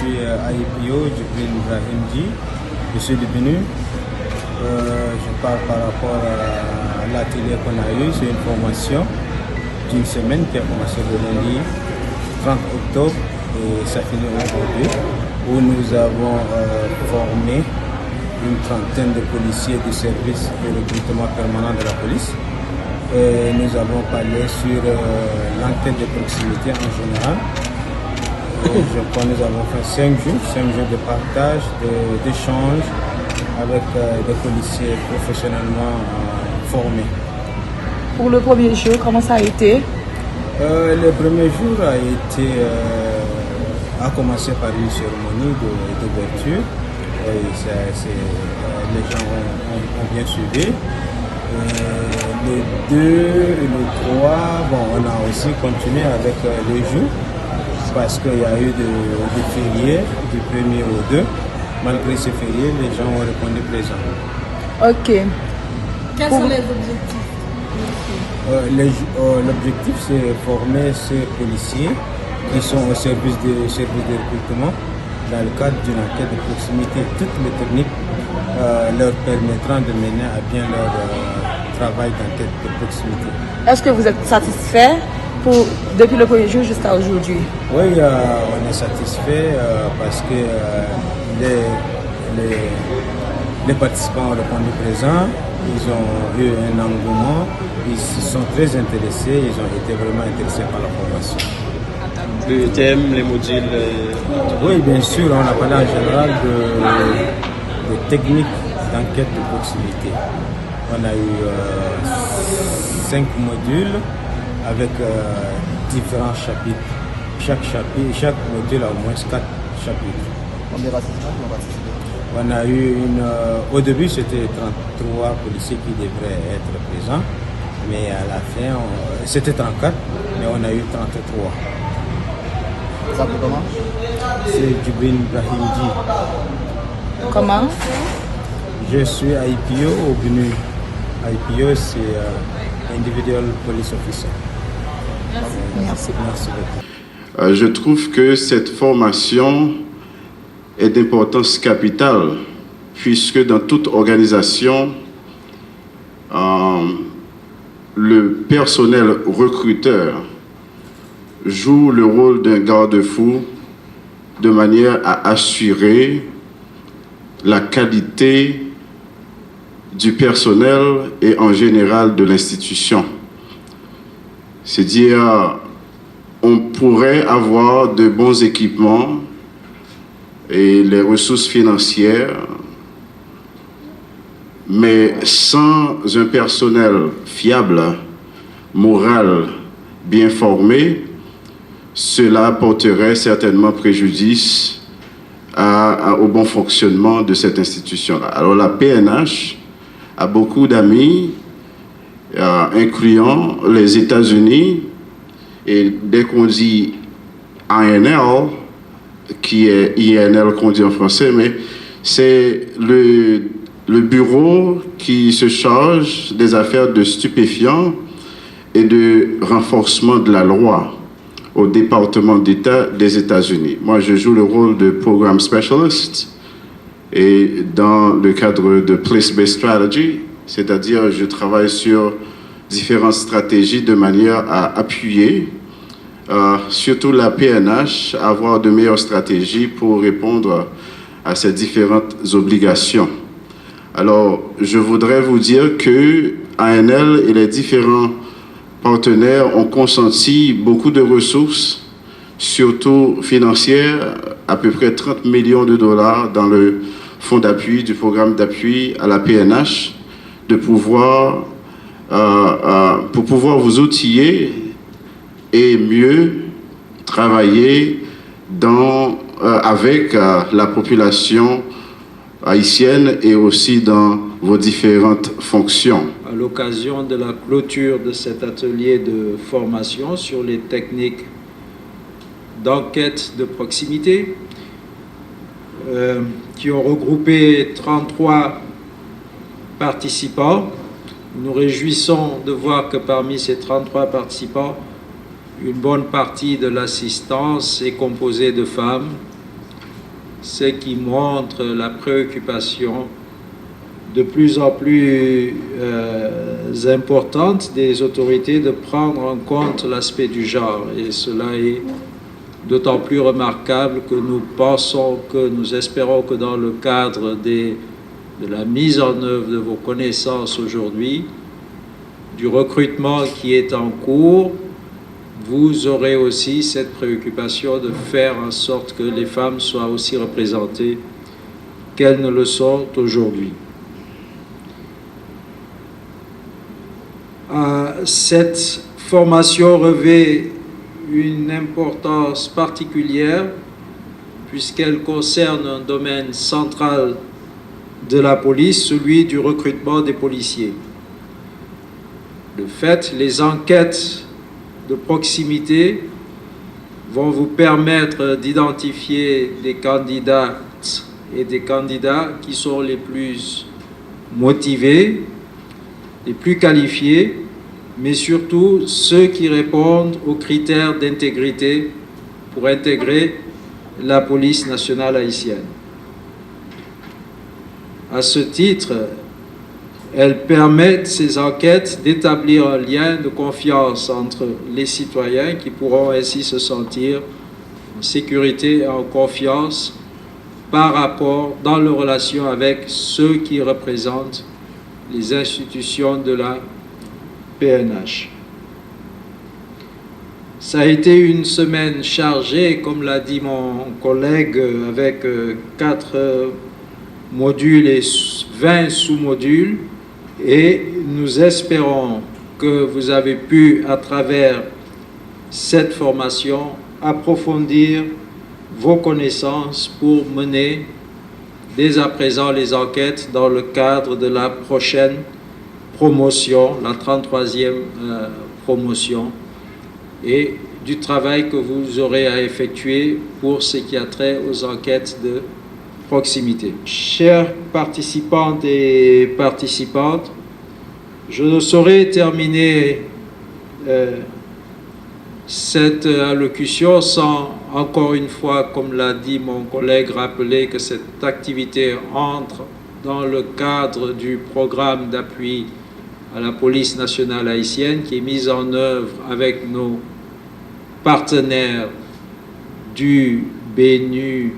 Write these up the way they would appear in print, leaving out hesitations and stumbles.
suis IPO Djibril Brahimji. Je suis devenu. Je parle par rapport à l'atelier qu'on a eu. C'est une formation d'une semaine qui a commencé le lundi 30 octobre et ça finit aujourd'hui, où nous avons formé une trentaine de policiers du service de recrutement permanent de la police. Et nous avons parlé sur l'enquête de proximité en général. Je crois que nous avons fait 5 jours de partage, d'échange avec des policiers professionnellement formés. Pour le premier jour, comment ça a été? Le premier jour a commencé par une cérémonie d'ouverture. Les gens ont bien suivi. Le 2 et le 3, on a aussi continué avec les jours parce qu'il y a eu des fériés du 1er au 2. Malgré ces fériés, les gens ont répondu présent. Ok. Quels sont les objectifs? L'objectif, c'est former ces policiers qui sont au service de recrutement dans le cadre d'une enquête de proximité. Toutes les techniques leur permettront de mener à bien leur travail d'enquête de proximité. Est-ce que vous êtes satisfait depuis le premier jour jusqu'à aujourd'hui? Oui, on est satisfait parce que les participants ont répondu présent, ils ont eu un engouement, ils se sont très intéressés, ils ont été vraiment intéressés par la formation. Le thème, les modules? Oui, bien sûr, on a parlé en général de techniques d'enquête de proximité. On a eu 5 modules avec différents chapitres. Chaque module a au moins 4 chapitres. Combien de participants qui ont participé? On a eu au début c'était 33 policiers qui devraient être présents, mais à la fin c'était 34, mais on a eu 33. Ça s'appelle comment? C'est Djibril Brahimji. Comment? Je suis IPO au BNU. IPO c'est Individual Police Officer. Merci. Merci beaucoup. Je trouve que cette formation est d'importance capitale, puisque dans toute organisation, le personnel recruteur joue le rôle d'un garde-fou de manière à assurer la qualité du personnel et en général de l'institution. C'est-à-dire, on pourrait avoir de bons équipements et les ressources financières, mais sans un personnel fiable, moral, bien formé, cela porterait certainement préjudice au bon fonctionnement de cette institution-là. Alors la PNH a beaucoup d'amis, incluant les États-Unis, et dès qu'on dit INL, qui est INL qu'on dit en français, mais c'est le bureau qui se charge des affaires de stupéfiants et de renforcement de la loi au département d'État des États-Unis. Moi, je joue le rôle de Program Specialist et dans le cadre de Place-Based Strategy, c'est-à-dire je travaille sur différentes stratégies de manière à appuyer surtout la PNH, à avoir de meilleures stratégies pour répondre à ces différentes obligations. Alors, je voudrais vous dire que ANL et les différents partenaires ont consenti beaucoup de ressources, surtout financières, à peu près 30 millions de dollars dans le fonds d'appui du programme d'appui à la PNH, pour pouvoir vous outiller et mieux travailler avec la population haïtienne et aussi dans vos différentes fonctions. À l'occasion de la clôture de cet atelier de formation sur les techniques d'enquête de proximité, qui ont regroupé 33 participants, nous nous réjouissons de voir que parmi ces 33 participants, une bonne partie de l'assistance est composée de femmes ce qui montre la préoccupation de plus en plus importante des autorités de prendre en compte l'aspect du genre. Et cela est d'autant plus remarquable que nous espérons que dans le cadre de la mise en œuvre de vos connaissances aujourd'hui, du recrutement qui est en cours, vous aurez aussi cette préoccupation de faire en sorte que les femmes soient aussi représentées qu'elles ne le sont aujourd'hui. Cette formation revêt une importance particulière puisqu'elle concerne un domaine central de la police, celui du recrutement des policiers. De fait, les enquêtes de proximité vont vous permettre d'identifier des candidates et des candidats qui sont les plus motivés, les plus qualifiés, mais surtout ceux qui répondent aux critères d'intégrité pour intégrer la police nationale haïtienne. À ce titre, elles permettent, ces enquêtes, d'établir un lien de confiance entre les citoyens qui pourront ainsi se sentir en sécurité et en confiance par rapport, dans leur relation avec ceux qui représentent les institutions de la PNH. Ça a été une semaine chargée, comme l'a dit mon collègue, avec 4 modules et 20 sous-modules, et nous espérons que vous avez pu, à travers cette formation, approfondir vos connaissances pour mener dès à présent les enquêtes dans le cadre de la prochaine promotion, la 33e promotion, et du travail que vous aurez à effectuer pour ce qui a trait aux enquêtes de proximité. Chers participantes et participantes, je ne saurais terminer cette allocution sans, encore une fois, comme l'a dit mon collègue, rappeler que cette activité entre dans le cadre du programme d'appui à la police nationale haïtienne qui est mise en œuvre avec nos partenaires du BNU,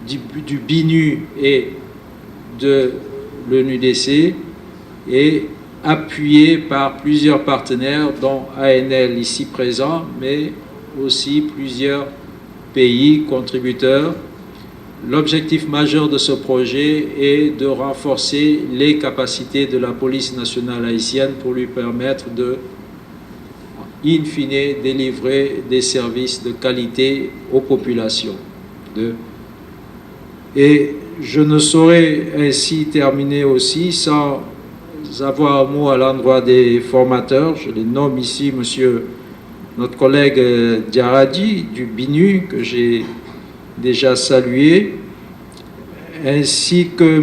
du BINU et de l'ONUDC, et appuyé par plusieurs partenaires, dont ANL ici présent, mais aussi plusieurs pays contributeurs. L'objectif majeur de ce projet est de renforcer les capacités de la police nationale haïtienne pour lui permettre de, in fine, délivrer des services de qualité aux populations. Et je ne saurais ainsi terminer aussi sans avoir un mot à l'endroit des formateurs. Je les nomme ici notre collègue Diaradi du BINU, que j'ai déjà salué, ainsi que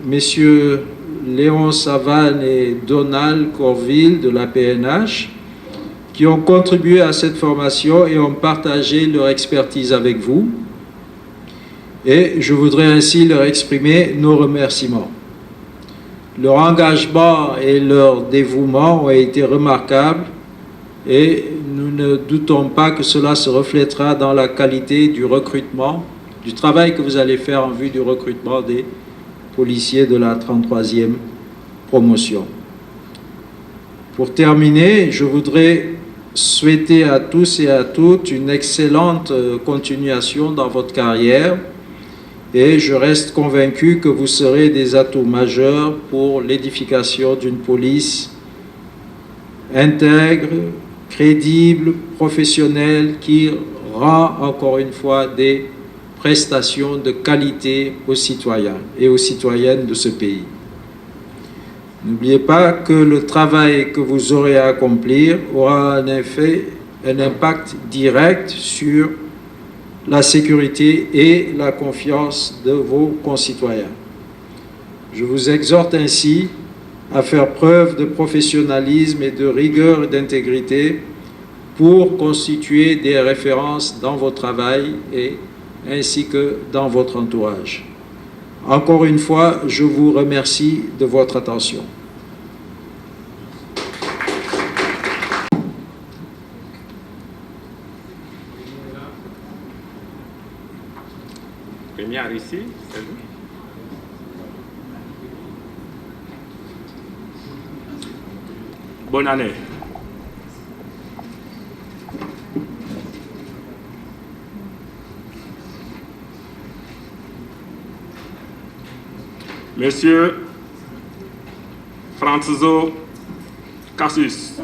messieurs Léon Savane et Donald Corville de la PNH, qui ont contribué à cette formation et ont partagé leur expertise avec vous. Et je voudrais ainsi leur exprimer nos remerciements. Leur engagement et leur dévouement ont été remarquables et nous ne doutons pas que cela se reflètera dans la qualité du recrutement, du travail que vous allez faire en vue du recrutement des policiers de la 33e promotion. Pour terminer, je voudrais souhaiter à tous et à toutes une excellente continuation dans votre carrière. Et je reste convaincu que vous serez des atouts majeurs pour l'édification d'une police intègre, crédible, professionnelle, qui rend encore une fois des prestations de qualité aux citoyens et aux citoyennes de ce pays. N'oubliez pas que le travail que vous aurez à accomplir aura un impact direct sur la sécurité et la confiance de vos concitoyens. Je vous exhorte ainsi à faire preuve de professionnalisme et de rigueur et d'intégrité pour constituer des références dans vos travail et ainsi que dans votre entourage. Encore une fois, je vous remercie de votre attention. Première ici, c'est lui. Bonne année. Monsieur Francisco Cassius.